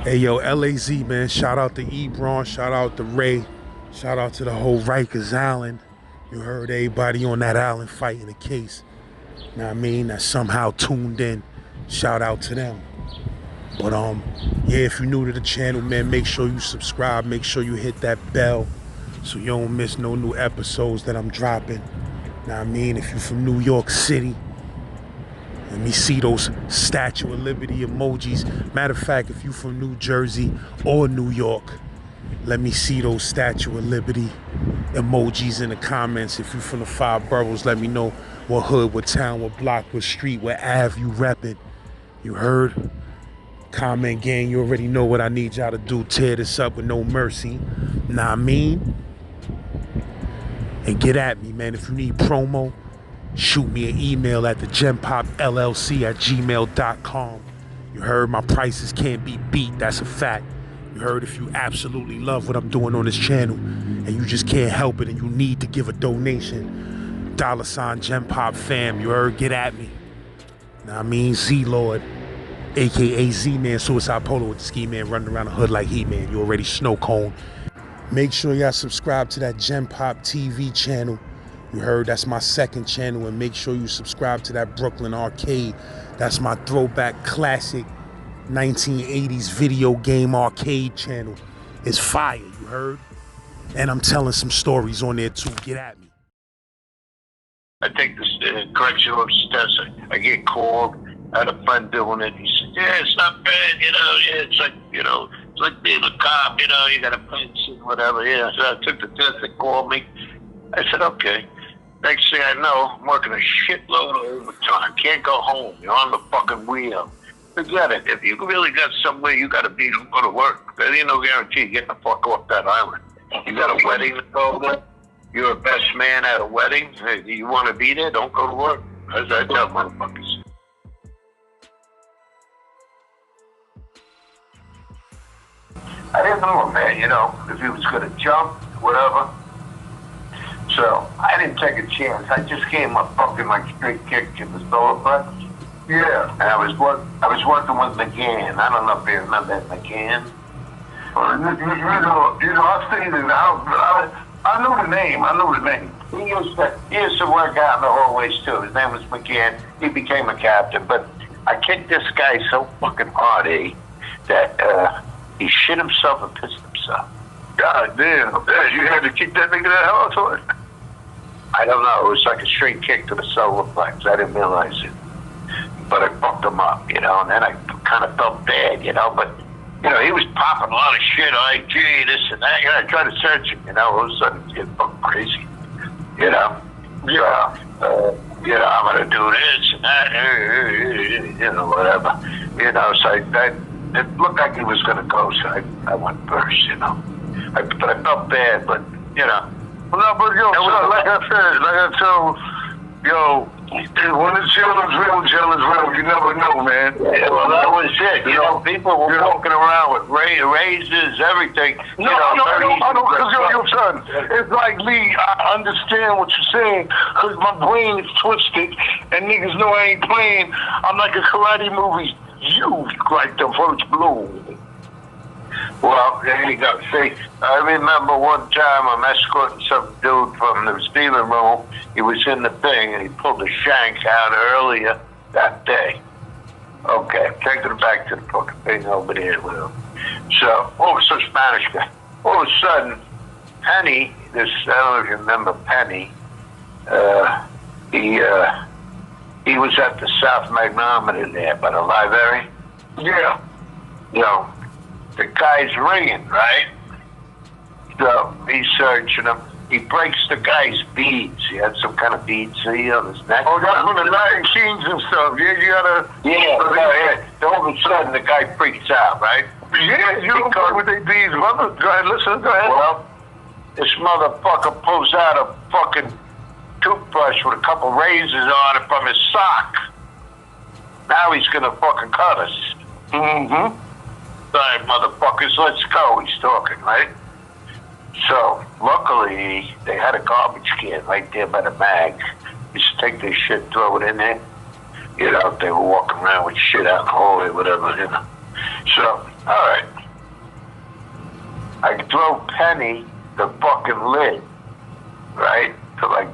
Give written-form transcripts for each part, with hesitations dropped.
Hey yo, LAZ man, shout out to Ebron, shout out to Ray, shout out to the whole Rikers Island. You heard everybody on that island fighting the case. Know what I mean? That somehow tuned in. Shout out to them. But yeah, if you're new to the channel, man, make sure you subscribe, make sure you hit that bell so you don't miss no new episodes that I'm dropping. Know what I mean? If you're from New York City, let me see those Statue of Liberty emojis. Matter of fact, if you from New Jersey or New York, let me see those Statue of Liberty emojis in the comments. If you from the 5 boroughs, let me know what hood, what town, what block, what street, what Ave you reppin'. You heard? Comment gang, you already know what I need y'all to do. Tear this up with no mercy. Nah, I mean? And get at me, man. If you need promo, shoot me an email at thegempopllc@gmail.com. You heard? My prices can't be beat. That's a fact. You heard? If you absolutely love what I'm doing on this channel and you just can't help it and you need to give a donation, $ Gempop fam, you heard? Get at me. Now I mean, Z-Lord, aka Z-Man, Suicide Polo with the Ski Man running around the hood like He-Man. You already snow cone. Make sure y'all subscribe to that Gempop TV channel. You heard? That's my 2nd channel. And make sure you subscribe to that Brooklyn Arcade. That's my throwback classic 1980s video game arcade channel. It's fire, you heard? And I'm telling some stories on there too. Get at me. I take this correctional steps. I get called. I had a friend doing it. He said, yeah, it's not bad, yeah, it's like, it's like being a cop, you got a pension, whatever, yeah. So I took the test, they called me. I said, okay. Next thing I know, I'm working a shitload of overtime. Can't go home. You're on the fucking wheel. Forget it. If you really got somewhere you got to be to go to work, there ain't no guarantee you getting the fuck off that island. You got a wedding to go to. You're a best man at a wedding. Hey, do you want to be there? Don't go to work. As I tell motherfuckers. I didn't know him, man, if he was going to jump, whatever. So I didn't take a chance. I just came up fucking like straight kick in the solar plex. Yeah. And I was working with McGann. I don't know if you remember that McGann. I stayed in the house, but I know the name. He used to work out in the hallways too. His name was McGann. He became a captain, but I kicked this guy so fucking hard, that he shit himself and pissed himself. God damn. You had to kick that nigga that hard to it? I don't know. It was like a straight kick to the solar plex. I didn't realize it. But I fucked him up, and then I kind of felt bad, but, he was popping a lot of shit, like, gee, this and that. I tried to search him, all of a sudden he's getting fucking crazy, Yeah. I'm going to do this and that, whatever. So it looked like he was going to go, so I went first, But I felt bad, but, Well, no, but, like I told, when the jail is real, you never know, man. Yeah, well, that was it. People were walking around with raises, everything. No, because you're your son. It's like, Lee, I understand what you're saying, because my brain is twisted, and niggas know I ain't playing. I'm like a karate movie. You like the first blow. Well, there you go. See, I remember one time I'm escorting some dude from the receiving room. He was in the thing, and he pulled the shank out earlier that day. Okay, taking it back to the fucking thing over there with him. So, some Spanish guy. All of a sudden, Penny, I don't know if you remember Penny, he was at the South Magnometer there by the library. Yeah. The guy's ringing, right? So he's searching him. He breaks the guy's beads. He had some kind of beads on his neck. Oh, that's when the Lion Kings and stuff. Yeah, you gotta... Yeah. All of a sudden, the guy freaks out, right? Yeah, you don't play with their beads, brother. Go ahead, listen, go ahead. Well, this motherfucker pulls out a fucking toothbrush with a couple razors on it from his sock. Now he's gonna fucking cut us. Mm-hmm. All right, motherfuckers, let's go, he's talking, right? So, luckily, they had a garbage can right there by the mag. Just take their shit, throw it in there. They were walking around with shit out in the hallway, whatever, So, all right. drove Penny the fucking lid, right? To like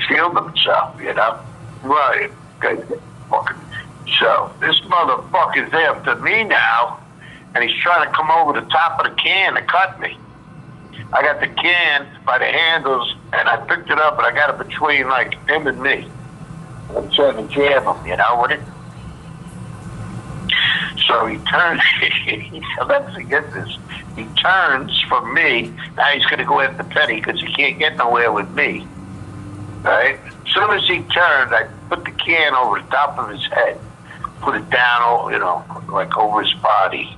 shield himself, you know? Right. Good. Fucking. So this motherfucker's after me now, and he's trying to come over the top of the can to cut me. I got the can by the handles, and I picked it up, and I got it between like him and me. I'm trying to jab him, you know, with it. So he turns. Let's get this. He turns from me. Now he's gonna go after Penny because he can't get nowhere with me. Right? As soon as he turned, I put the can over the top of his head, put it down, you know, like over his body.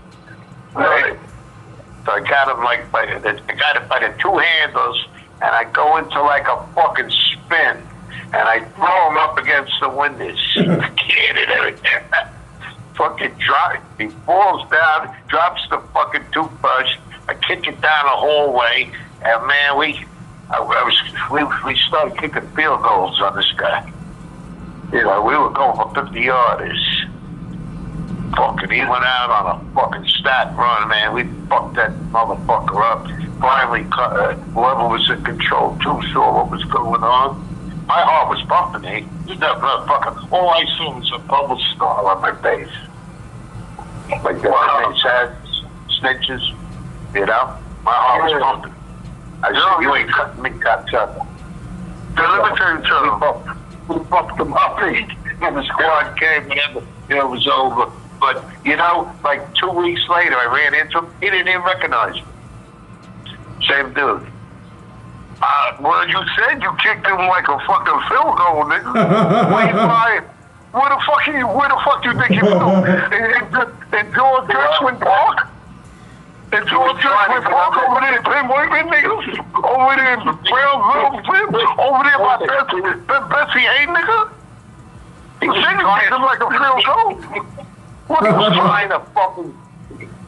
Right? So I got him like I got it by the two handles, and I go into like a fucking spin, and I throw him up against the windows. The can and everything. Fucking drop. He falls down, drops the fucking toothbrush. I kick it down the hallway, and man, we started kicking field goals on this guy. You know, we were going for 50-yarders. Fucking, he went out on a fucking stat run, man. We fucked that motherfucker up. Finally, whoever was in control too saw what was going on. My heart was pumping, eh? That motherfucker. All I saw was a bubble scar on my face. Like that. Wow. Snitches, you know? My heart was pumping. I said, you ain't cutting me, cocksucker. Let me tell you something. We fucked them up, and the squad came, and it was over. But, you know, like 2 weeks later, I ran into him. He didn't even recognize me. Same dude. Well, you said you kicked him like a fucking field goal, nigga. Where the fuck do you think you flew? In George Gershwin Park? In George Gershwin Park over there in Penn niggas? Over there in Brownsville, over there by Betsy A, nigga? He said you kicked him like a field goal. What he was trying to fucking...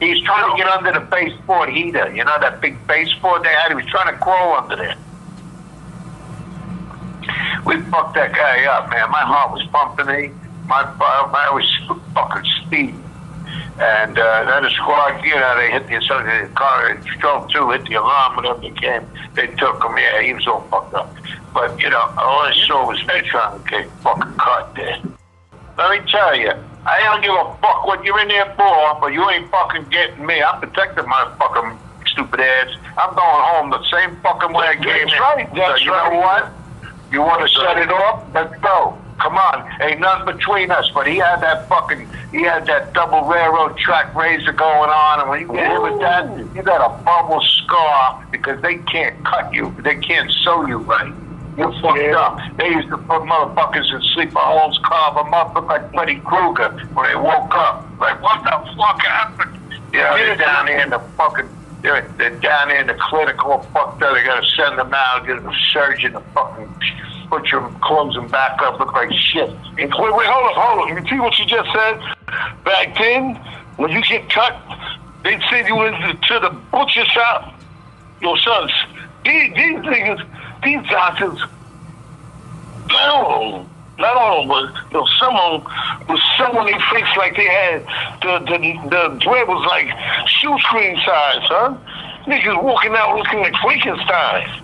He's trying to get under the baseboard heater. You know that big baseboard they had? He was trying to crawl under there. We fucked that guy up, man. My heart was pumping me. I was fucking speeding. And then the squad, you know, they hit the car, drove through, hit the alarm, whatever they came. They took him, yeah, he was all fucked up. But, you know, all I saw was me trying to get fucking caught there. Let me tell you, I don't give a fuck what you're in there for, but you ain't fucking getting me. I'm protecting my fucking stupid ass. I'm going home the same fucking way I came in. That's right. So you know what? You want to set it off? Let's go. Come on. Ain't nothing between us. But he had that double railroad track razor going on, and when you get hit with that, you got a bubble scar because they can't cut you. They can't sew you right. You're fucked up. They used to put motherfuckers in sleeper holes, carve them up, look like Freddy Krueger when they woke up. Like, what the fuck happened? Yeah, they're down here in the fucking, they're down here in the clinic all fucked up. They gotta send them out, get a surgeon to fucking put your clothes them back up, look like shit. Wait, hold on. You see what you just said? Back then, when you get cut, they'd send you to the butcher shop. Your sons, these niggas, these doctors, not all of them, but some of them was sewing their face like they had the bread was like shoestring size, son. Niggas walking out looking like Frankenstein.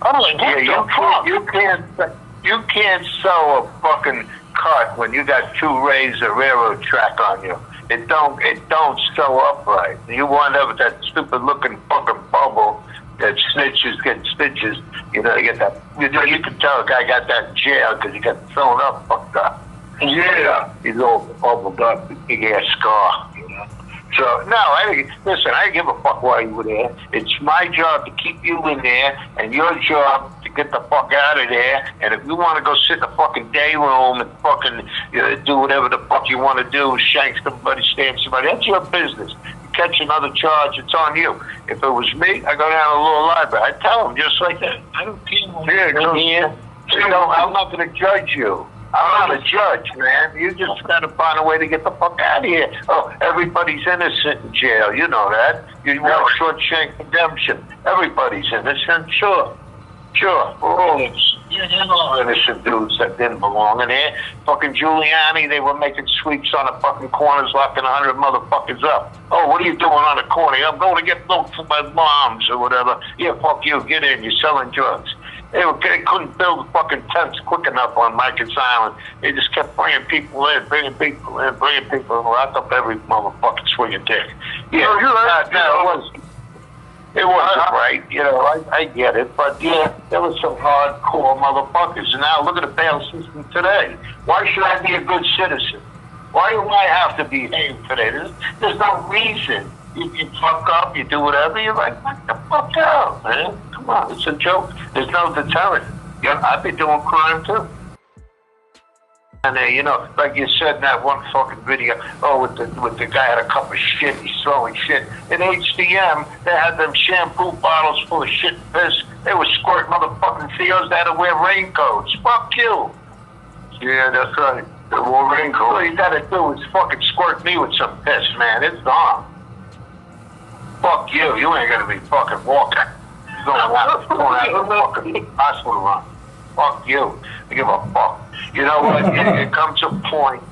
I'm like, what the fuck? You can't sew a fucking cut when you got two railroad track on you. It don't sew up right. You wind up with that stupid looking fucking bubble that snitches get stitches. You know, you get that. You can tell a guy got that in jail because he got sewn up, fucked up. Yeah, he's all bubbled up, big ass scar. You know. So no, I don't give a fuck why you were there. It's my job to keep you in there, and your job to get the fuck out of there. And if you want to go sit in the fucking day room and fucking do whatever the fuck you want to do, shank somebody, stab somebody, that's your business. Catch another charge, it's on you. If it was me, I go down to the little library. I tell them just like that. I don't care. I'm not going to judge you. I'm not a judge, man. You just got to find a way to get the fuck out of here. Oh, everybody's innocent in jail. You know that. You want short shank redemption. Everybody's innocent. Sure. We're all innocent. You know, innocent dudes that didn't belong in there. Fucking Giuliani, they were making sweeps on the fucking corners, locking 100 motherfuckers up. Oh, what are you doing on the corner? I'm going to get milk for my moms or whatever. Yeah, fuck you, get in, you're selling drugs. They couldn't build fucking tents quick enough on Rikers Island. They just kept bringing people in, locked up every motherfucking swinging dick. Yeah, you're right. It wasn't right, you know, I get it, but yeah, there was some hardcore motherfuckers. And now look at the bail system today. Why should I be a good citizen? Why do I have to behave today? There's no reason. You fuck up, you do whatever, you're like, knock the fuck out, man. Come on, it's a joke. There's no deterrent. I've been doing crime too. And you know, like you said in that one fucking video, with the guy had a cup of shit, he's throwing shit. In HDM, they had them shampoo bottles full of shit and piss. They were squirting motherfucking CEOs that had to wear raincoats. Fuck you. Yeah, that's right. They wore raincoats. All you gotta do is fucking squirt me with some piss, man. It's gone. Fuck you. You ain't gonna be fucking walking. You're going out the fucking hospital run. Fuck you. I give a fuck. You know what? It comes a point.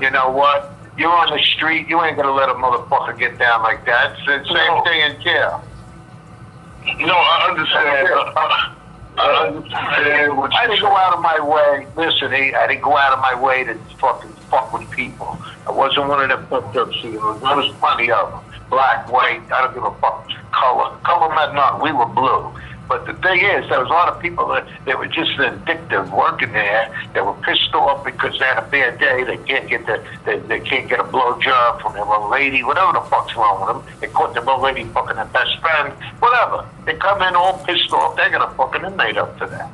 You know what? You're on the street. You ain't gonna let a motherfucker get down like that. It's the same thing in jail. No, I understand. I understand. I didn't go out of my way. Listen, I didn't go out of my way to fucking fuck with people. I wasn't one of them fucked up CEOs. There was plenty of them. Black, white, I don't give a fuck. Color meant nothing. We were blue. But the thing is, there was a lot of people that were just vindictive working there. They were pissed off because they had a bad day. They can't get they can't get a blowjob from their old lady. Whatever the fuck's wrong with them. They caught their old lady fucking their best friend. Whatever. They come in all pissed off. They're gonna fucking inmate up to that.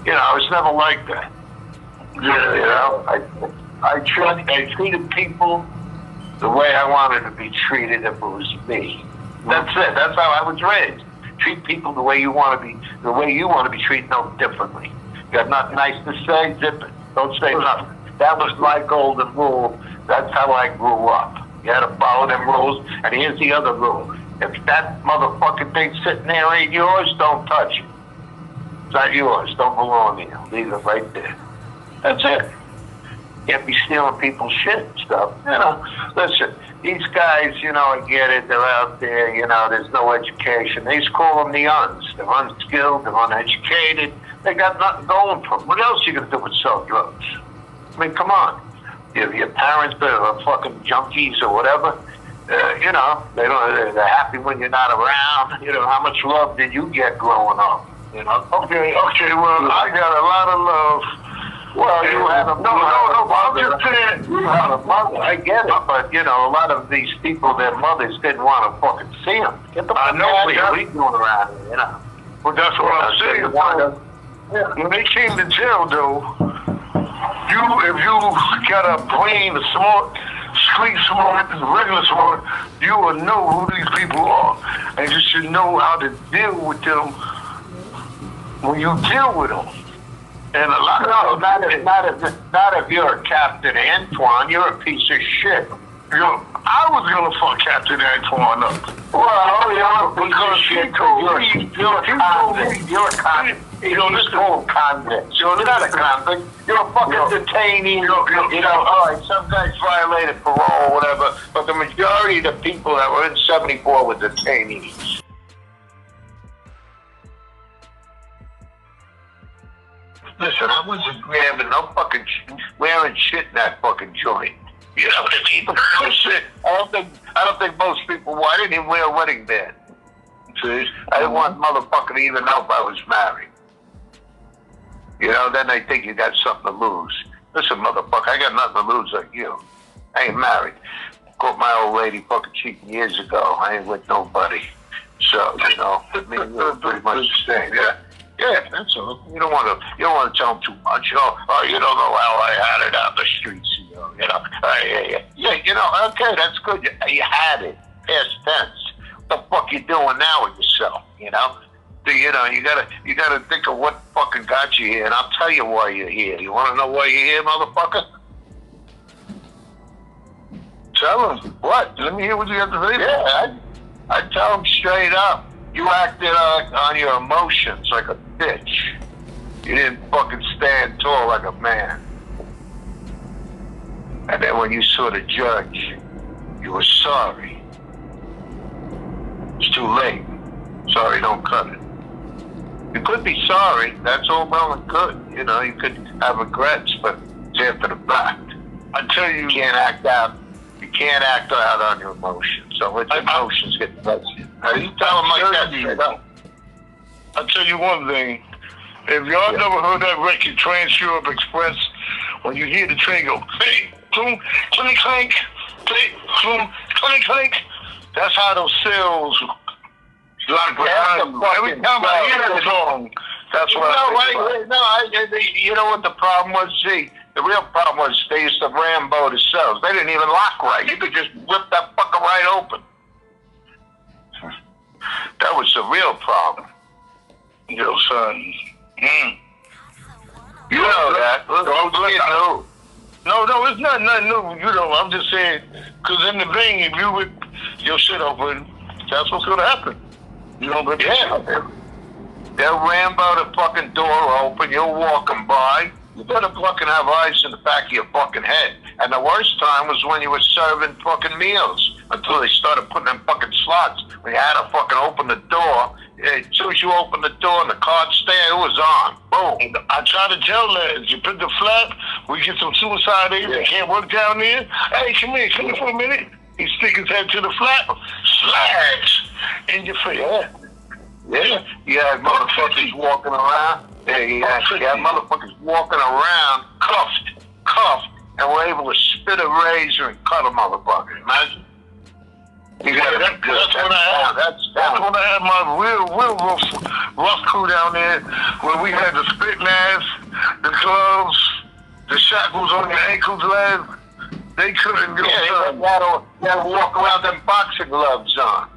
You know, it's never like that. Yeah, you know, I treated people the way I wanted to be treated if it was me. That's it. That's how I was raised. Treat people the way you want to be treated, no differently. Got nothing nice to say, zip it. Don't say nothing. That was my golden rule. That's how I grew up. You had to follow them rules. And here's the other rule. If that motherfucking thing sitting there ain't yours, don't touch it. It's not yours. Don't belong to you. Leave it right there. That's it. Can't be stealing people's shit and stuff. You know, listen, these guys, you know, I get it. They're out there, you know, there's no education. They just call them the uns. They're unskilled, they're uneducated. They got nothing going for them. What else are you going to do but sell drugs? I mean, come on. Your parents are fucking junkies or whatever. You know, they're happy when you're not around. You know, how much love did you get growing up? You know? Okay, well, I got a lot of love. Well, you have a I'm just saying. You have a mother. I get it, but you know, a lot of these people, their mothers didn't want to fucking see them. Get the fuck out of here. We doing around here, you know. Well, that's what I'm saying. When they came to jail, though, if you got a brain, a smart, street smart, regular smart, you will know who these people are, and you should know how to deal with them when you deal with them. And a lot of not if you're Captain Antoine. You're a piece of shit. I was gonna fuck Captain Antoine up. Well, because she told me you're a convict. You're a convict. He's called convict. You're not a convict. You're a fucking detainee. You know, all right, some guys violated parole or whatever, but the majority of the people that were in 74 were detainees. Listen, I wasn't grabbing no fucking wearing shit in that fucking joint. You know what I mean? No shit. I don't think most people. Well, I didn't even wear a wedding band. See, I didn't want motherfucker to even know if I was married. You know, then they think you got something to lose. Listen, motherfucker, I got nothing to lose like you. I ain't married. Caught my old lady fucking cheating years ago. I ain't with nobody. So, you know, me and you pretty much the same. Yeah. Yeah, that's all. You don't want to tell them too much. Oh, you don't know how I had it on the streets. You know. Yeah. You know. Okay, that's good. You had it. Past tense. What the fuck you doing now with yourself? You know. You know. You gotta think of what fucking got you here, and I'll tell you why you're here. You want to know why you're here, motherfucker? Tell them. What? Let me hear what you have to say. Yeah, I tell them straight up. You acted on your emotions like a bitch. You didn't fucking stand tall like a man. And then when you saw the judge, you were sorry. It's too late. Sorry, don't cut it. You could be sorry. That's all well and good. You know, you could have regrets, but it's after the fact. I tell you, You can't act out. You can't act out on your emotions. So let your emotions get the best of you. Now, you tell them like that straight up. I'll tell you one thing. If y'all never heard that record, Trans-Europe Express, when you hear the train go, click, clink, clink, clink, click, clink, clink, clink, that's how those cells lock behind you. Every time I hear that song, that's what I think. You know what the problem was? See, the real problem was they used to Rambo the cells. They didn't even lock right. You could just rip that fucker right open. That was the real problem. Yo, son. You know that. No, it's not nothing new. You know, I'm just saying, because in the vein, if you rip your shit open, that's what's going to happen. You know, but they'll Rambo the fucking door open. You're walking by. You better fucking have eyes in the back of your fucking head. And the worst time was when you were serving fucking meals until they started putting them fucking slots. When you had to fucking open the door. As soon as you open the door and the card's there, it was on. Boom. I try to tell lads, you put the flap, we get some suicide in, they can't work down there. Hey, come here for a minute. He stick his head to the flap, slash in your face. Yeah. You had motherfuckers walking around. You had motherfuckers walking around, cuffed, and were able to spit a razor and cut a motherfucker. Imagine. That's when I had my real rough crew down there, where we had the spit mask, the gloves, the shackles on your ankles, lads. They couldn't do it. You had to walk around them boxing gloves on.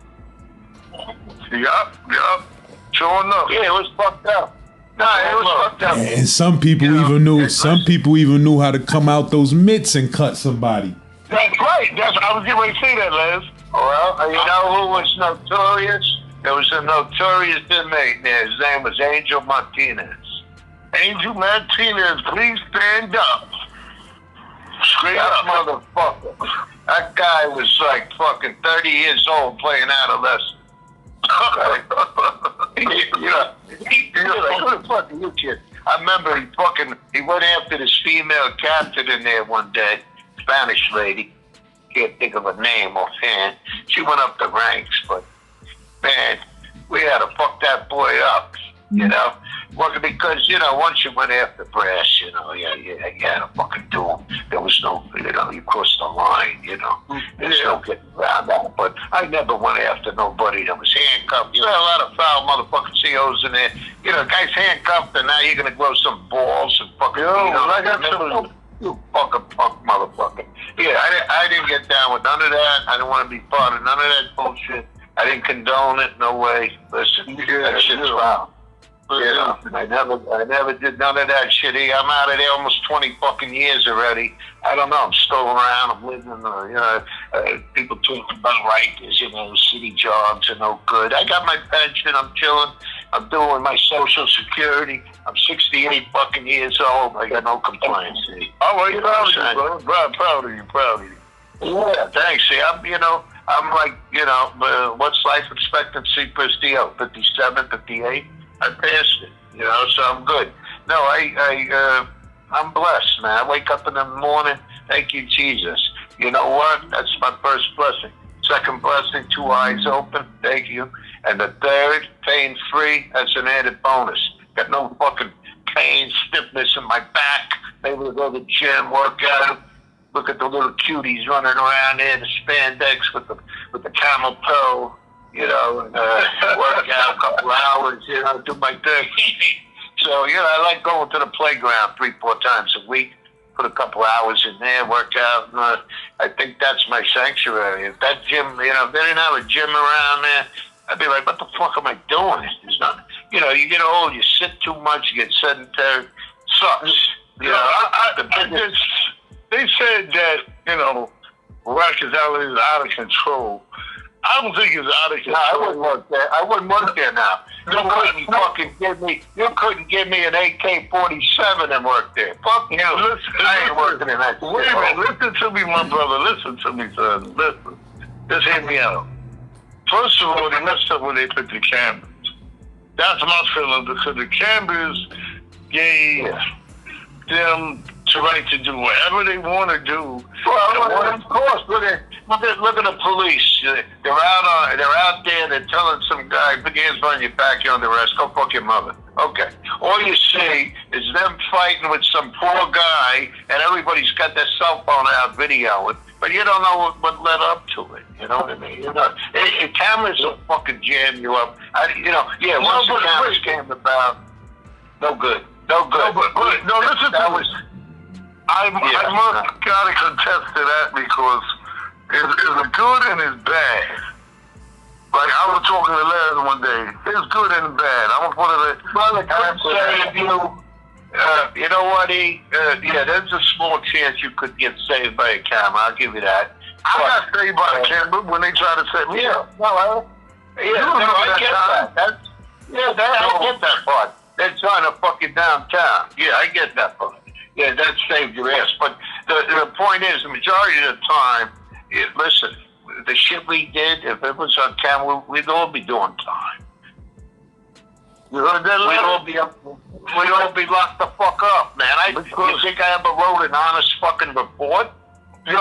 Yup. Sure enough. Yeah, it was fucked up. It was fucked up. And some people even knew how to come out those mitts and cut somebody. That's right. I was getting ready to say that, Laz. Well, you know who was notorious? There was a notorious inmate there. His name was Angel Martinez. Angel Martinez, please stand up. Straight up, motherfucker. That guy was like fucking 30 years old playing adolescent. You're like, who the fuck are you kid? I remember he went after this female captain in there one day, Spanish lady. Can't think of a name offhand. She went up the ranks, but man, we had to fuck that boy up, you know? Well, because, you know, once you went after brass, you know, you had to fucking do him. There was no, you know, you crossed the line, you know. There's no getting around that. But I never went after nobody that was handcuffed. You had a lot of foul motherfucking COs in there. You know, guy's handcuffed, and now you're going to grow some balls and fucking, you fucking punk motherfucker. Yeah, I didn't get down with none of that. I didn't want to be part of none of that bullshit. I didn't condone it, no way. Listen, that shit's foul. You know, I never did none of that shit. I'm out of there almost 20 fucking years already. I don't know. I'm still around. I'm living, you know, people talking about Rikers, you know, city jobs are no good. I got my pension. I'm chilling. I'm doing my Social Security. I'm 68 fucking years old. I got no complaints. Oh, well, you're proud of you, bro. Proud of you. Yeah, thanks. See, I'm like, you know, what's life expectancy for Steel? 57, 58? I passed it, you know, so I'm good. No, I'm blessed, man. I wake up in the morning, thank you, Jesus. You know what? That's my first blessing. Second blessing, 2 eyes open, thank you. And the third, pain-free, that's an added bonus. Got no fucking pain, stiffness in my back. Able to go to the gym, work out. Look at the little cuties running around there, the spandex with the camel toe. You know, and work out a couple hours, you know, do my thing. So, you know, I like going to the playground 3-4 times a week, put a couple hours in there, work out. I think that's my sanctuary. If that gym, you know, if they didn't have a gym around there, I'd be like, what the fuck am I doing? There's not, you know, you get old, you sit too much, you get sedentary. Sucks. You know, they said that, you know, Rikers Island is out of control. I don't think it's out of control. No, I wouldn't work there. I wouldn't work there now. You couldn't give me an AK-47 and work there. Fuck you. Listen, I ain't working in that. Wait a minute. Listen to me, my brother. Listen to me, son. Listen. Just hear me out. First of all, they messed up when they put the cameras. That's my feeling, because the cameras gave them the right to do whatever they want to do. Well, of course. Look at the police. They're out there. They're telling some guy, put your hands on your back, you're under arrest. Go fuck your mother. Okay. All you see is them fighting with some poor guy, and everybody's got their cell phone out videoing. But you don't know what led up to it. You know what I mean? You know, cameras will fucking jam you up. Once the cameras came about, no good. No good. No, listen to me. I must gotta contest to that, because it's good and it's bad. Like I was talking to Laz one day. It's good and bad. I'm one of the. Well, you know what, E? There's a small chance you could get saved by a camera. I'll give you that. I got saved by a camera when they try to set me up. I get that. I get that part. They're trying to fuck you downtown. Yeah, I get that part. Yeah, that saved your ass. But the point is, the majority of the time, listen, the shit we did, if it was on camera, we'd all be doing time. We'd all be locked the fuck up, man. You think I ever wrote an honest fucking report? You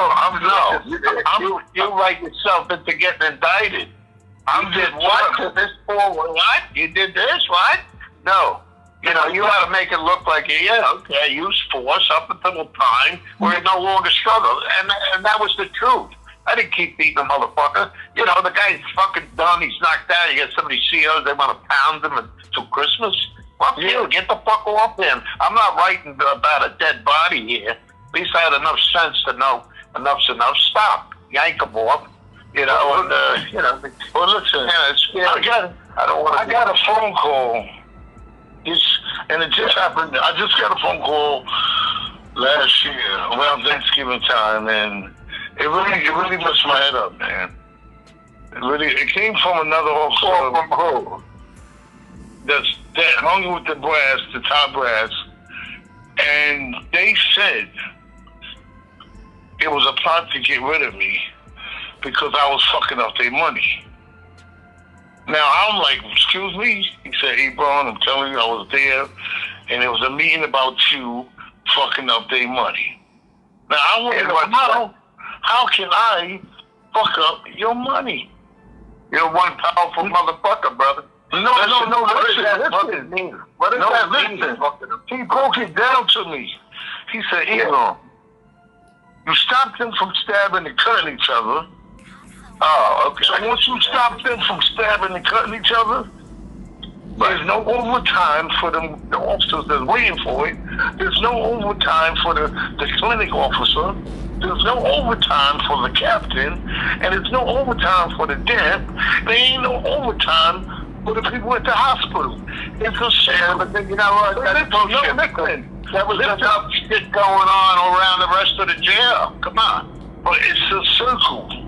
write yourself into getting indicted. You did what? This for what? You did this? What? No. You know, you ought to make it look like, I used force up until the time where it no longer struggled. And that was the truth. I didn't keep beating a motherfucker. You know, the guy's fucking done. He's knocked out. You got some of these CEOs, they want to pound him until Christmas. Fuck you. Get the fuck off him. I'm not writing about a dead body here. At least I had enough sense to know enough's enough. Stop. Yank him off. You know, and, well, listen, I got a phone call. And it just happened. I just got a phone call last year around Thanksgiving time, and it really messed my head up, man. It came from another officer that hung with the top brass, and they said it was a plot to get rid of me because I was fucking up their money. Now, I'm like, excuse me? He said, Ebron, I'm telling you, I was there, and it was a meeting about you fucking up their money. Now, I want to know, how can I fuck up your money? You're one powerful motherfucker, brother. No, listen. What does that mean? He broke it down to me. He said, Ebron, you stopped them from stabbing and cutting each other. Oh, okay. So once you stop them from stabbing and cutting each other, there's no overtime for them, the officers that's waiting for it. There's no overtime for the clinic officer. There's no overtime for the captain. And there's no overtime for the dead. There ain't no overtime for the people at the hospital. It's a shame. But then, you know what? That's bullshit. There was enough shit going on around the rest of the jail. Come on. But it's a circle.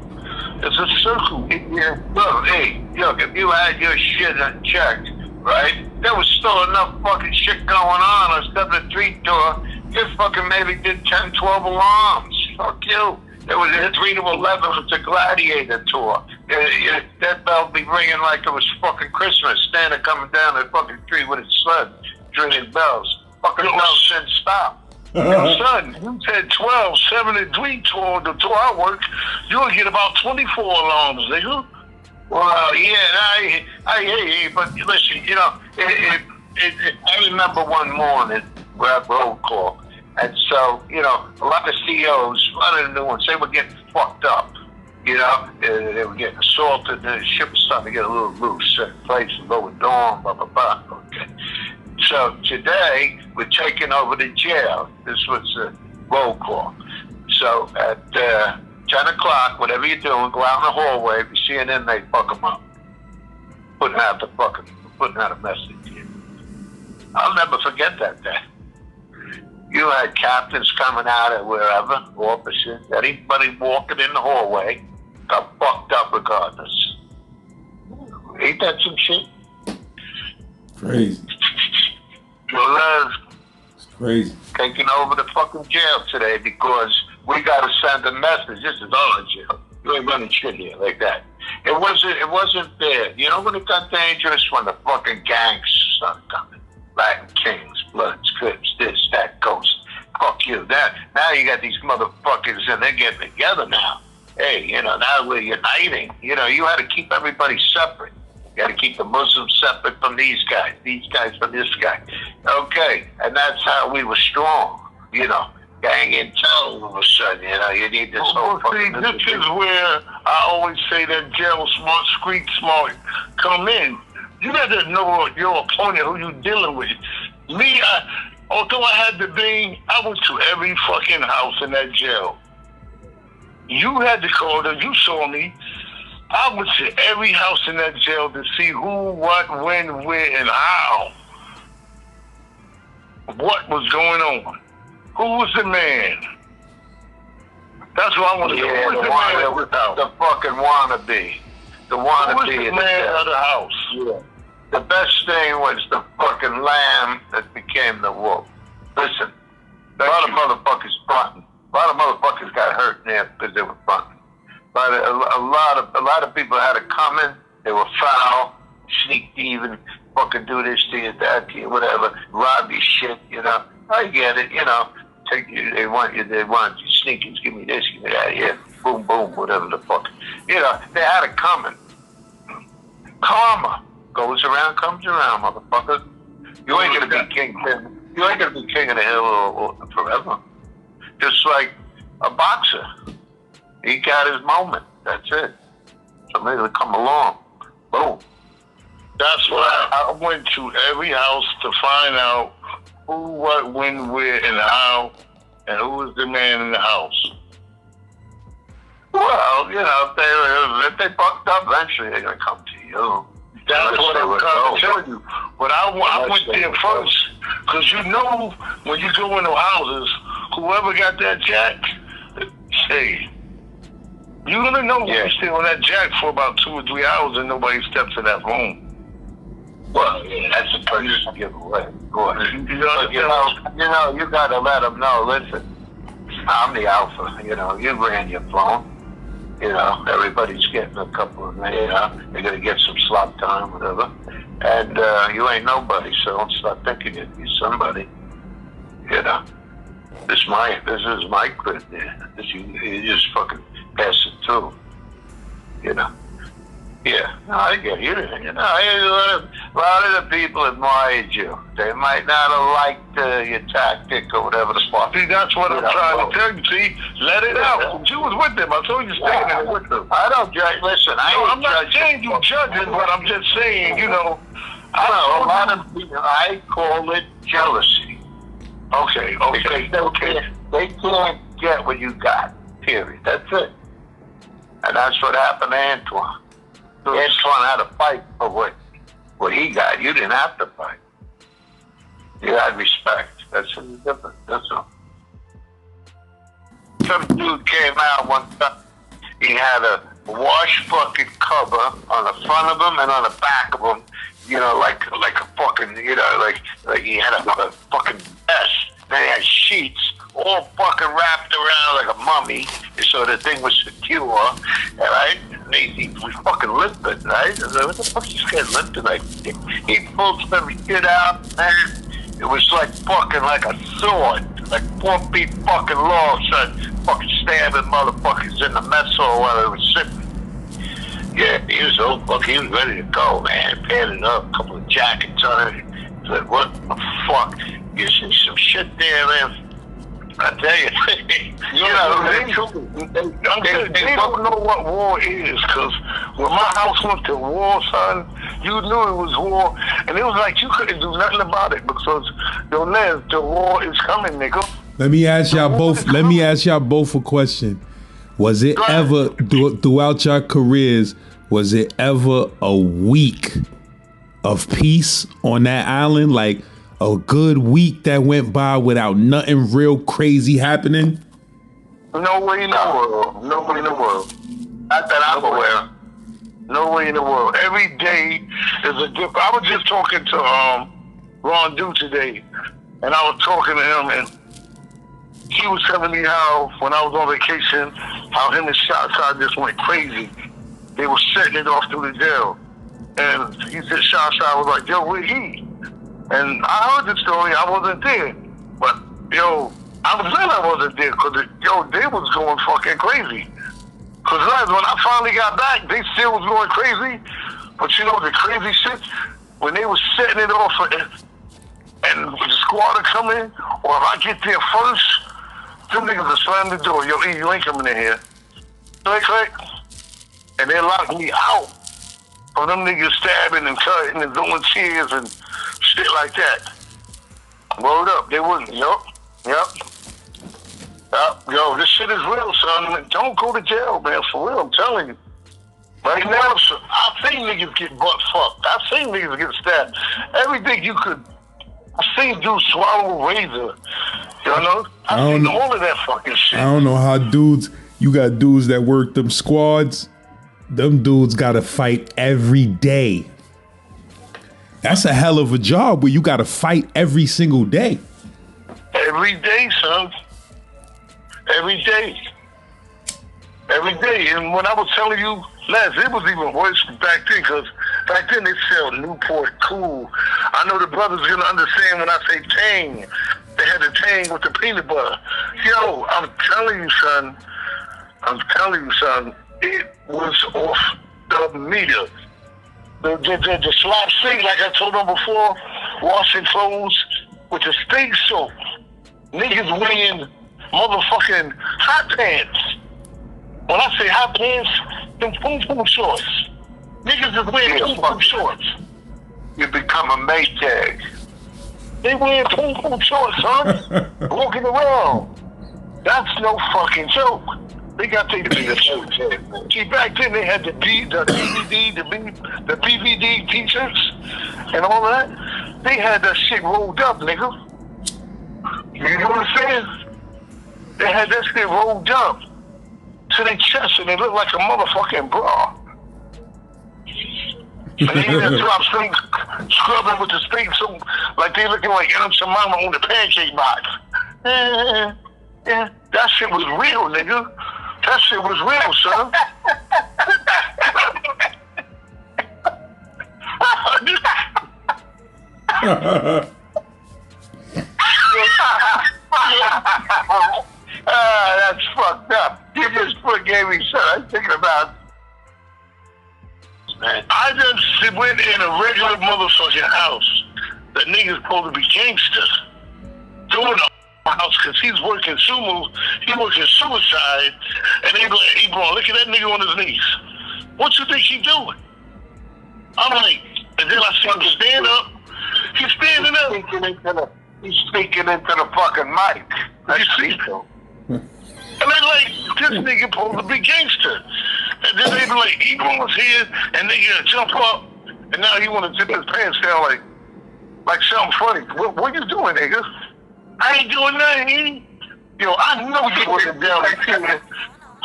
It's a circle. Look, if you had your shit unchecked, right, there was still enough fucking shit going on 7-3 tour. You fucking maybe did 10, 12 alarms. Fuck you. There was a 3 to 11 with the Gladiator tour. That bell be ringing like it was fucking Christmas. Santa coming down the fucking tree with his sled, ringing bells. Fucking bells didn't stop. Son, you said 12, 7-3 tour, the tour I work, you'll get about 24 alarms, nigga. Well, yeah, I hear you, but listen, you know, I remember one morning we had roll call, and so, you know, a lot of CEOs, a lot of the new ones, they were getting fucked up, you know, they were getting assaulted, and the ship was starting to get a little loose, certain places, lower dawn, blah, blah, blah, okay. So today, we're taking over the jail. This was a roll call. So at 10 o'clock, whatever you're doing, go out in the hallway. If you see an inmate, fuck them up. Putting out a message here. I'll never forget that day. You had captains coming out of wherever, officers, anybody walking in the hallway got fucked up regardless. Crazy. st.laz It's crazy. taking over the fucking jail today because we got to send a message. This is our jail. You ain't running shit here like that. It wasn't there. You know when it got dangerous? When the fucking gangs started coming. Latin Kings, Bloods, Crips, this, that, Ghost. Fuck you. Now you got these motherfuckers and they're getting together now. Hey, you know, now we're uniting. You know, you had to keep everybody separate. You got to keep the Muslims separate from these guys from this guy. Okay, and that's how we were strong, you know. Gang intel all of a sudden, you know, you need this whole fucking... See, this is where I always say that jail smart, street smart come in. You got to know your opponent, who you dealing with. Me, although I had the thing, I went to every fucking house in that jail. You had to call them, you saw me. I went to every house in that jail to see who, what, when, where, and how. What was going on? Who was the man? That's what I want to know. Yeah, Who was the man of the house? the fucking wannabe. The wannabe. Who was the man of the house? Yeah. The best thing was the fucking lamb that became the wolf. Listen, a lot of motherfuckers fronting. A lot of motherfuckers got hurt there because they were fronting. But a lot of people had to come in. They were foul, sneak thieving, fucking do this to you, that to you, whatever, rob you shit, you know. I get it, you know. Take you, they want you sneakers, give me this, give me that, yeah, boom, boom, whatever the fuck. You know, they had it coming. Karma goes around, comes around, motherfucker. You ain't gonna be king. You ain't gonna be king of the hill or forever. Just like a boxer, he got his moment. That's it. Somebody will come along. Boom. That's why I went to every house to find out who, what, when, where, and how, and who was the man in the house. Well, you know, if they fucked up, eventually they're gonna come to you. That's what I'm trying to tell you. But I went there first, because you know when you go into houses, whoever got that jack, hey, you're gonna know when you stay on that jack for about 2 or 3 hours and nobody steps in that room. Well, yeah, that's the first giveaway. Go ahead. You You gotta let them know, listen, I'm the alpha, you know, you ran your phone. You know, everybody's getting a couple of minutes, you know, they're gonna get some slop time, whatever. And you ain't nobody, so don't start thinking you're somebody. You know. This is my credit there. You just fucking pass it through. You know. Yeah, no, I get you. You know, a lot of the people admired you. They might not have liked your tactic or whatever the fuck. See, that's what I'm trying to tell you. See, let it out. You was with them. I told you to stay there with them. I don't judge. Listen, I'm not saying you judging, but I'm just saying, you know. A lot of people, I call it jealousy. Okay. They can't get what you got. Period. That's it. And that's what happened to Antoine. Antoine had to fight for what he got. You didn't have to fight. You had respect. That's the difference. That's all. Some dude came out one time. He had a wash bucket cover on the front of him and on the back of him. You know, like a fucking, you know, like he had a fucking vest. Then he had sheets all fucking wrapped around like a mummy, so the thing was secure, right? And he was fucking limping, right? And what the fuck is this guy limping like? He pulled some shit out, man. It was like fucking like a sword, like 4 feet fucking long, son. Fucking stabbing motherfuckers in the mess hall while they were sitting. Yeah, he was old fuck. He was ready to go, man. Padded up, a couple of jackets on it. Like, what the fuck? You see some shit there, man. I tell you, they don't know what war is, because when my house went to war, son, you knew it was war, and it was like you couldn't do nothing about it, because the war is coming, nigga. Let me ask y'all both a question. Was it ever throughout your careers? Was it ever a week of peace on that island? Like a good week that went by without nothing real crazy happening? Nobody in the world. Not that I'm aware. No way in the world. Every day is a different. I was just talking to Ron Dew today, and I was talking to him, and he was telling me how when I was on vacation, how him and Shot just went crazy. They were setting it off through the jail, and he said Shot was like, "Yo, where he?" And I heard the story. I wasn't there, but yo, I'm glad I wasn't there because they was going fucking crazy. Because when I finally got back, they still was going crazy. But you know the crazy shit? When they was setting it off and the squad would come in, or if I get there first, them niggas will slam the door. Yo, E, you ain't coming in here. Click, click. And they lock me out from them niggas stabbing and cutting and doing tears and shit like that. Word up. They wouldn't. Yup. Yo, this shit is real, son. Don't go to jail, man. For real, I'm telling you. Right now, I've seen niggas get butt fucked. I've seen niggas get stabbed. Everything you could. I've seen dudes swallow a razor. You know? I've seen all of that fucking shit. I don't know how dudes. You got dudes that work them squads. Them dudes got to fight every day. That's a hell of a job where you got to fight every single day. Every day, son. Every day. Every day. And when I was telling you, Les, it was even worse back then, because back then they sell Newport Cool. I know the brothers going to understand when I say Tang. They had the Tang with the peanut butter. Yo, I'm telling you, son, it was off the meter. The slop stink, like I told them before, washing clothes with the stink soap. Niggas wearing motherfucking hot pants. When I say hot pants, them pum-pum shorts. Niggas is wearing pum-pum shorts. You become a Maytag. They wearing pum-pum shorts, son. Walking around. That's no fucking joke. They got to be the joke. See, back then they had the DVD, the BVD t-shirts and all that. They had that shit rolled up, nigga. You know what I'm saying? They had that shit rolled up to their chest and they looked like a motherfucking bra. And they had that drop string scrubbing with the stink so like they looking like Adam Shimama on the pancake box. Yeah, that shit was real, nigga. That shit was real, son. That's fucked up. You just gave me something. I'm thinking about. Man, I just went in a regular motherfucking house. That nigga's supposed to be gangsters. Doing a house because he's working sumo. He working suicide. And they be like, Ebron, look at that nigga on his knees. What you think he doing? I'm like, and then I see him stand up. He's standing up. He's speaking into the fucking mic. You see? And they like, this nigga supposed to be gangster. And then they be like, Ebron's here, and they jump up, and now he want to zip his pants down like something funny. What you doing, nigga? I ain't doing nothing. Yo, I know you wasn't down the tier.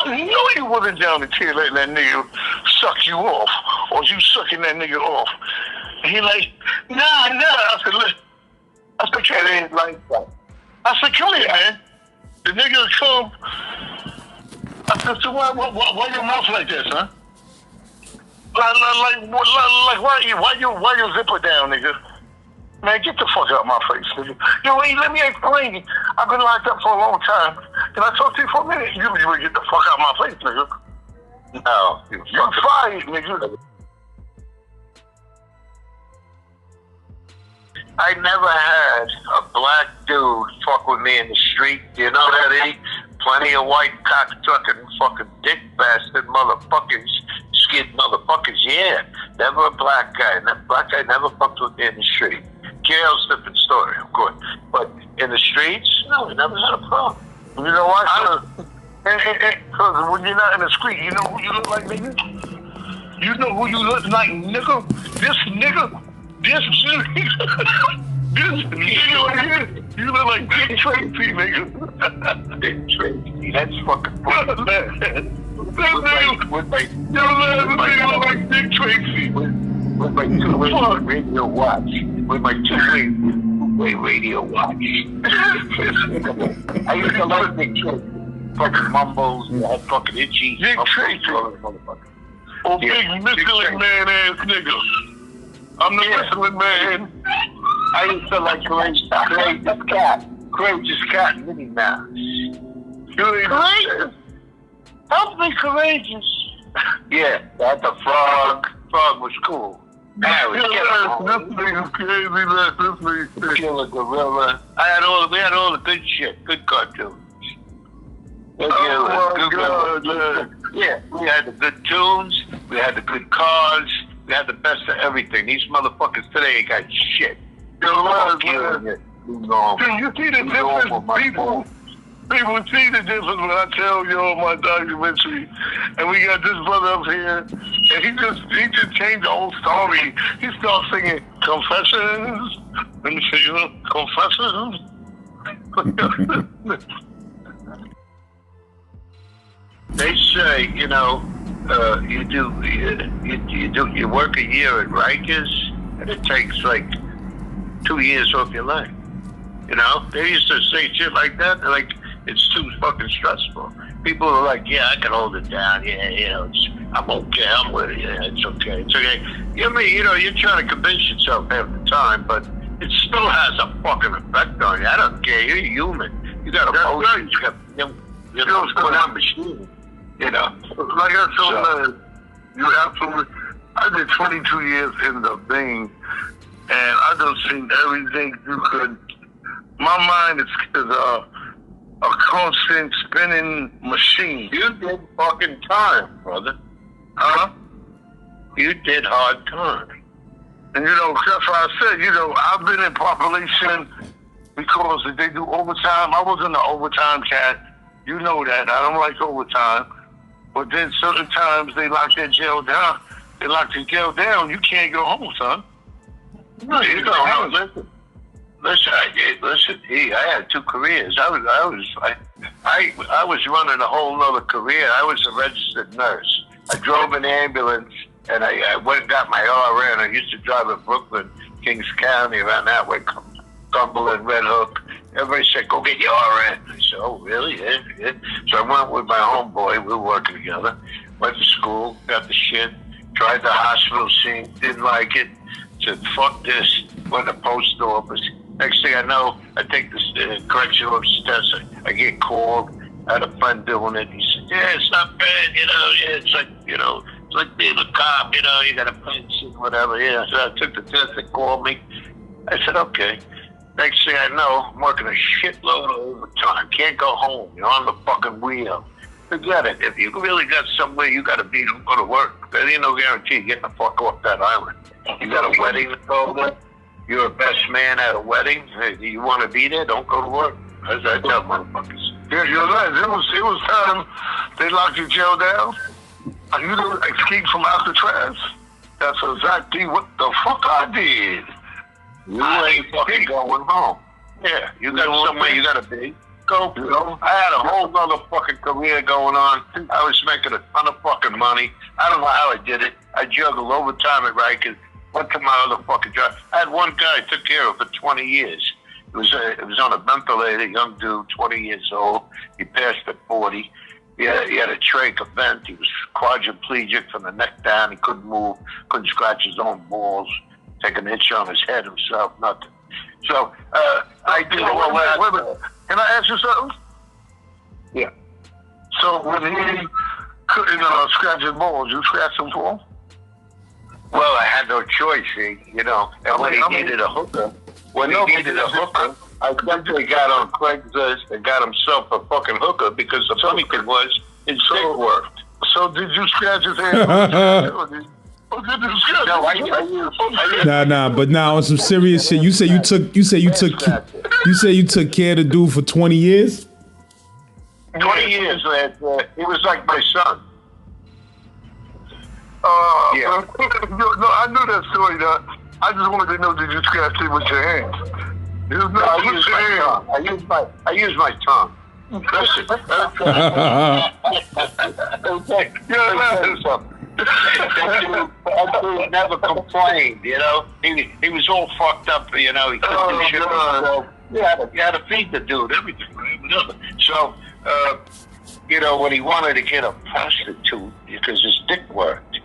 I know you wasn't down the tier letting that nigga suck you off, or you sucking that nigga off. And he like, nah. I said, look. I said, it ain't like that. I said, come here, man. The nigga come. I said, so why your mouth like this, huh? Like why you zipper down, nigga? Man, get the fuck out of my face, nigga. Yo, hey, let me explain. I've been locked up for a long time. Can I talk to you for a minute? You really get the fuck out of my face, nigga. No. You're fired, nigga. I never had a black dude fuck with me in the street. You know that, E? Plenty of white cock-sucking fucking dick bastard motherfuckers, skid motherfuckers, yeah. Never a black guy. That black guy never fucked with me in the street. Gail's different story, of course. But in the streets, no, we never had a problem. You know why? Because when you're not in the street, you know who you look like, nigga? You know who you look like, nigga? This nigga. This nigga right here, you look like Dick Tracy, nigga. Dick Tracy, that's fucking funny. That nigga look like Dick my two-way radio watch. With my two-way radio watch. I used to like Nick Tracy. Fucking mumbles, had fucking itchy. Nick Tracy. Oh, big Michelin man ass nigga. I'm the Michelin man. I used to like Courageous Cat. Courageous Cat and Minnie Mouse. Courageous? Help me, Courageous. Yeah, that the frog. Frog was cool. Yeah, This nigga's crazy, man. This nigga's Killer Gorilla. We had all the good shit, good cartoons. Oh my God, man. Yeah, we had the good tunes, we had the good cars, we had the best of everything. These motherfuckers today ain't got shit. Yo, man. See, you see the difference, people see the difference when I tell y'all my documentary, and we got this brother up here, and he just changed the whole story. He starts singing Confessions. Let me see, Confessions. They say, you work a year at Rikers, and it takes like 2 years off your life. They used to say shit like that. They're like, it's too fucking stressful. People are like, yeah, I can hold it down. Yeah, I'm okay. I'm with it. Yeah, it's okay. It's okay. You're trying to convince yourself half the time, but it still has a fucking effect on you. I don't care. You're human. You got emotions. You got put on machine. Like I told man, you absolutely. I did 22 years in the Bing, and I done seen everything you could. My mind is a constant spinning machine. You did fucking time, brother. Huh? You did hard time. And that's why I said, I've been in population because they do overtime. I wasn't an overtime cat. You know that. I don't like overtime. But then certain times they lock their jail down. They lock the jail down. You can't go home, son. No, you go home. Listen, I had two careers. I was running a whole other career. I was a registered nurse. I drove an ambulance, and I went and got my RN. I used to drive in Brooklyn, Kings County, around that way, Cumberland, Red Hook. Everybody said, go get your RN. I said, oh, really? Yeah. So I went with my homeboy. We were working together. Went to school, got the shit, tried the hospital scene, didn't like it. Said, fuck this. Went to the post office. Next thing I know, I take this correctional officer test. I get called. I had a friend doing it. He said, yeah, it's not bad, it's like, it's like being a cop, you got a pension, whatever. Yeah, so I took the test. They called me. I said, okay. Next thing I know, I'm working a shitload of overtime. Can't go home. You're on the fucking wheel. Forget it. If you really got somewhere you got to be, don't go to work. There ain't no guarantee getting the fuck off that island. You got a wedding to go to. You're a best man at a wedding. Hey, you want to be there? Don't go to work. As I tell motherfuckers. Yeah, you're right. It was time they locked your jail down. And you didn't escape from Alcatraz. That's exactly what the fuck I did. You ain't fucking going home. Yeah, you got somewhere you got to be. Go. I had a whole other fucking career going on. I was making a ton of fucking money. I don't know how I did it. I juggled overtime at Rikers. Went to my other fucking job. I had one guy I took care of for 20 years. It was on a ventilator, young dude, 20 years old. He passed at 40. He had a trach event. He was quadriplegic from the neck down. He couldn't move, couldn't scratch his own balls, take an itch on his head himself, nothing. So I did all that. Wait a minute. Can I ask you something? Yeah. So when he couldn't scratch his balls, you scratched them for him? Well, I had no choice, see, and when he needed a hooker, I simply got on Craigslist and got himself a fucking hooker because the funny thing was, his dick worked. So did you scratch his hand? But on some serious shit. You say you took care of the dude for 20 years? 20 years, man. He was like my son. Yeah. No, I knew that story. I just wanted to know, did you scratch it with your hands? I use my tongue. Listen. That dude never complained, you know. He was all fucked up, you know. He couldn't do shit for himself. You had to feed the dude, everything, whatever. So, you know, when he wanted to get a prostitute, because his dick worked,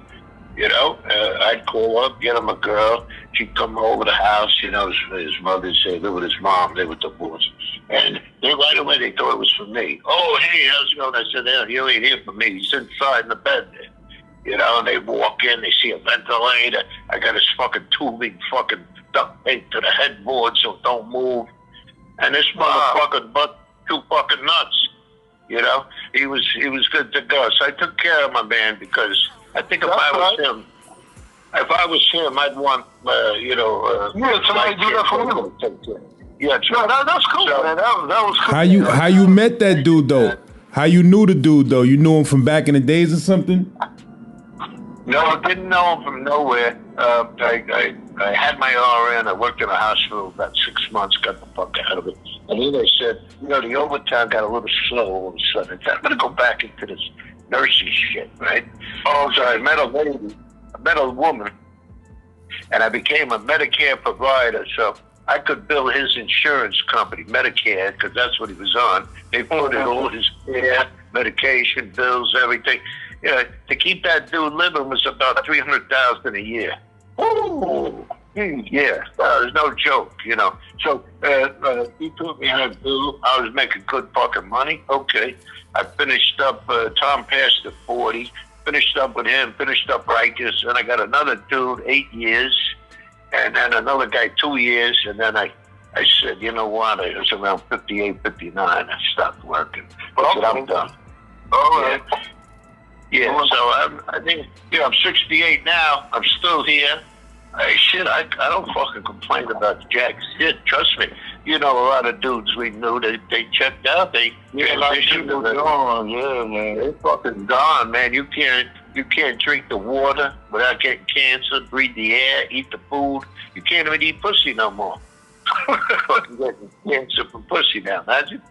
you know, I'd call up, get him a girl. She'd come over the house, you know, his mother said, live with his mom, they were divorced. And they right away, they thought it was for me. Oh, hey, how's it going? I said, yeah, you ain't here for me. He's inside in the bed there. You know, and they walk in, they see a ventilator. I got his fucking tubing, fucking duct tape to the headboard so it don't move. And this motherfucker butt too fucking nuts. You know, he was good to go. So I took care of my man because I think if I was him, I'd want, you know, somebody do that for him. Yeah, no, that's cool, so, man. That was cool. How you met that dude though? How you knew the dude though? You knew him from back in the days or something? No, I didn't know him from nowhere. I had my RN. I worked in a hospital about 6 months, got the fuck out of it. And then they said, you know, the overtime got a little slow all of a sudden. I said, I'm going to go back into this nursing shit, right? Oh, so I met a lady, I met a woman, and I became a Medicare provider. So I could bill his insurance company, Medicare, because that's what he was on. They put in all his care, medication, bills, everything. You know, to keep that dude living was about $300,000 a year. Oh, yeah, there's no joke, you know. So he put me on a bill. I was making good fucking money. Okay, I finished up. Tom passed at 40. Finished up with him. Finished up Rikers. Then I got another dude, 8 years, and then another guy, 2 years. And then I said, you know what? It was around 58, 59. I stopped working. I said, I'm done. All right. Yeah, so I think, you know, I'm 68 now. I'm still here. I don't fucking complain about jack shit. Trust me. You know, a lot of dudes we knew, they checked out. They transitioned. Gone. Yeah, man. They fucking gone, man. You can't drink the water without getting cancer, breathe the air, eat the food. You can't even eat pussy no more. Fucking getting cancer from pussy now. Imagine.